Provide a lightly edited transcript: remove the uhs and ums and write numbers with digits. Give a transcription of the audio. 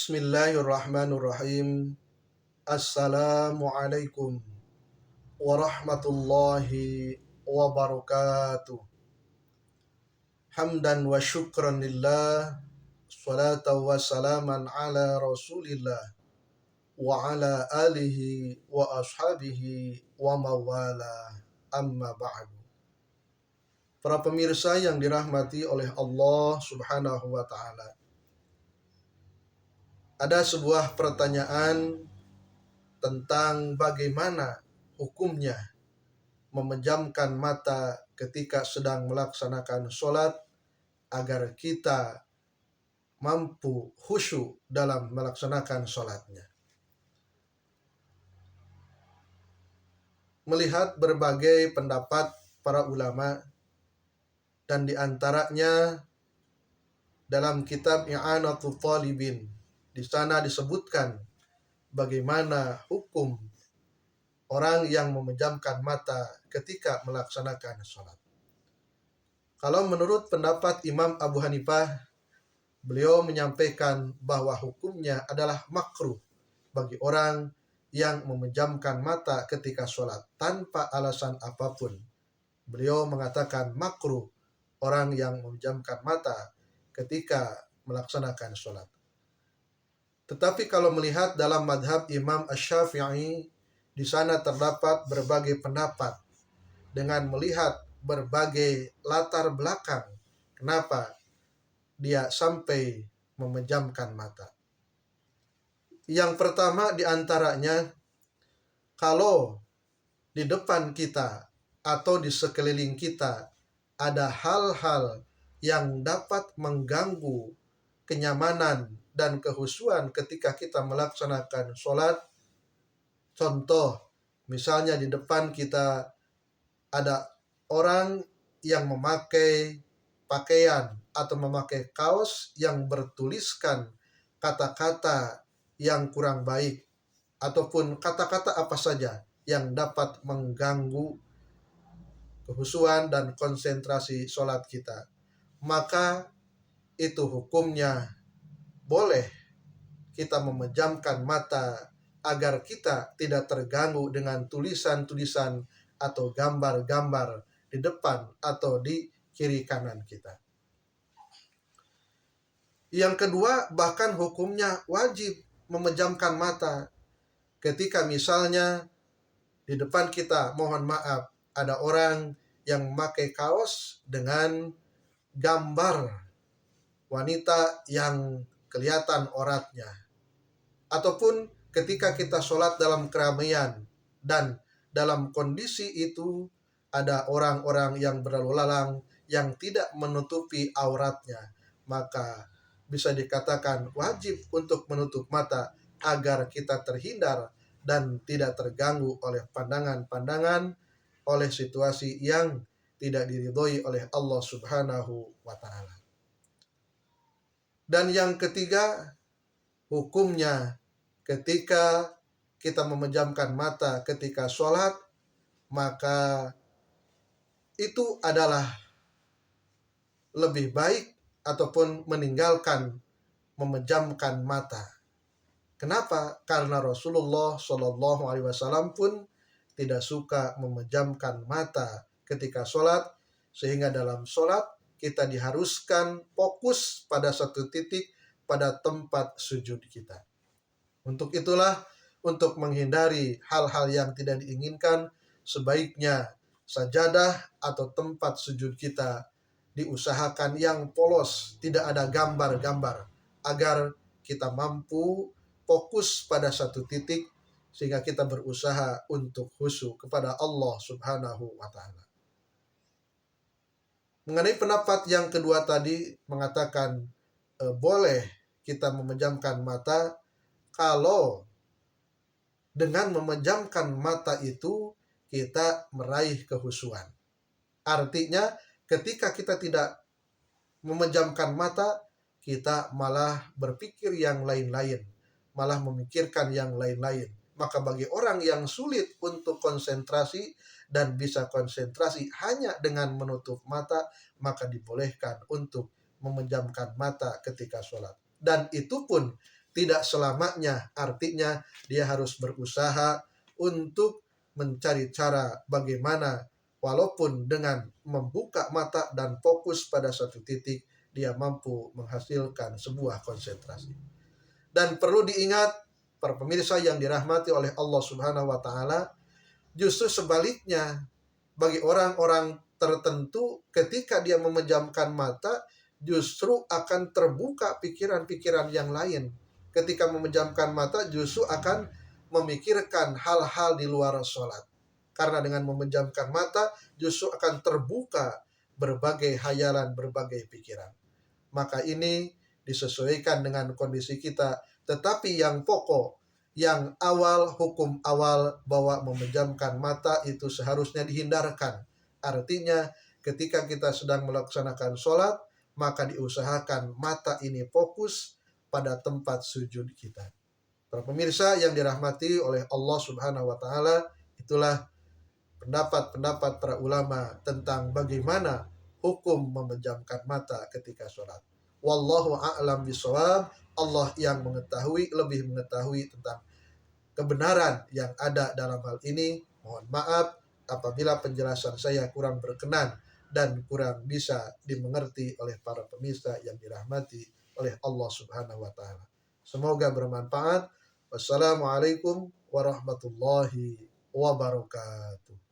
Bismillahirrahmanirrahim. Assalamualaikum warahmatullahi wabarakatuh. Hamdan wa syukran lillah, salatan wa salaman ala rasulillah, wa ala alihi wa ashabihi wa mawala, amma ba'du. Para pemirsa yang dirahmati oleh Allah subhanahu wa ta'ala, ada sebuah pertanyaan tentang bagaimana hukumnya memejamkan mata ketika sedang melaksanakan sholat agar kita mampu khusyuk dalam melaksanakan sholatnya. Melihat berbagai pendapat para ulama, dan diantaranya dalam kitab I'anatul Talibin, di sana disebutkan bagaimana hukum orang yang memejamkan mata ketika melaksanakan sholat. Kalau menurut pendapat Imam Abu Hanifah, beliau menyampaikan bahwa hukumnya adalah makruh bagi orang yang memejamkan mata ketika sholat tanpa alasan apapun. Beliau mengatakan makruh orang yang memejamkan mata ketika melaksanakan sholat. Tetapi kalau melihat dalam madhab Imam Asy-Syafi'i, di sana terdapat berbagai pendapat dengan melihat berbagai latar belakang kenapa dia sampai memejamkan mata. Yang pertama diantaranya, kalau di depan kita atau di sekeliling kita ada hal-hal yang dapat mengganggu kenyamanan dan kehusuan ketika kita melaksanakan sholat. Contoh, misalnya di depan kita ada orang yang memakai pakaian atau memakai kaos yang bertuliskan kata-kata yang kurang baik, ataupun kata-kata apa saja yang dapat mengganggu kehusuan dan konsentrasi sholat kita, maka itu hukumnya boleh kita memejamkan mata agar kita tidak terganggu dengan tulisan-tulisan atau gambar-gambar di depan atau di kiri kanan kita. Yang kedua, bahkan hukumnya wajib memejamkan mata ketika misalnya di depan kita, mohon maaf, ada orang yang memakai kaos dengan gambar wanita yang kelihatan auratnya, ataupun ketika kita sholat dalam keramaian dan dalam kondisi itu ada orang-orang yang berlalu lalang yang tidak menutupi auratnya, maka bisa dikatakan wajib untuk menutup mata agar kita terhindar dan tidak terganggu oleh pandangan-pandangan, oleh situasi yang tidak diridhoi oleh Allah Subhanahu wa ta'ala. Dan yang ketiga, hukumnya ketika kita memejamkan mata ketika sholat, maka itu adalah lebih baik ataupun meninggalkan memejamkan mata. Kenapa? Karena Rasulullah SAW pun tidak suka memejamkan mata ketika sholat, sehingga dalam sholat kita diharuskan fokus pada satu titik pada tempat sujud kita. Untuk itulah, untuk menghindari hal-hal yang tidak diinginkan, sebaiknya sajadah atau tempat sujud kita diusahakan yang polos, tidak ada gambar-gambar, agar kita mampu fokus pada satu titik sehingga kita berusaha untuk khusyuk kepada Allah Subhanahu wa ta'ala. Mengenai pendapat yang kedua tadi mengatakan boleh kita memejamkan mata kalau dengan memejamkan mata itu kita meraih kehusuan. Artinya ketika kita tidak memejamkan mata, kita malah berpikir yang lain-lain, malah memikirkan yang lain-lain. Maka bagi orang yang sulit untuk konsentrasi dan bisa konsentrasi hanya dengan menutup mata, maka dibolehkan untuk memejamkan mata ketika sholat. Dan itu pun tidak selamanya artinya dia harus berusaha untuk mencari cara bagaimana walaupun dengan membuka mata dan fokus pada satu titik dia mampu menghasilkan sebuah konsentrasi. Dan perlu diingat para pemirsa yang dirahmati oleh Allah Subhanahu wa taala, justru sebaliknya bagi orang-orang tertentu ketika dia memejamkan mata justru akan terbuka pikiran-pikiran yang lain. Ketika memejamkan mata justru akan memikirkan hal-hal di luar sholat. Karena dengan memejamkan mata justru akan terbuka berbagai hayalan, berbagai pikiran. Maka ini disesuaikan dengan kondisi kita. Tetapi yang pokok, yang awal, hukum awal bahwa memejamkan mata itu seharusnya dihindarkan. Artinya ketika kita sedang melaksanakan sholat, maka diusahakan mata ini fokus pada tempat sujud kita. Para pemirsa yang dirahmati oleh Allah Subhanahu wa taala, itulah pendapat-pendapat para ulama tentang bagaimana hukum memejamkan mata ketika sholat. Wallahu a'lam bishawab. Allah yang mengetahui, lebih mengetahui tentang kebenaran yang ada dalam hal ini. Mohon maaf apabila penjelasan saya kurang berkenan dan kurang bisa dimengerti oleh para pemirsa yang dirahmati oleh Allah Subhanahu wa taala. Semoga bermanfaat. Wassalamualaikum warahmatullahi wabarakatuh.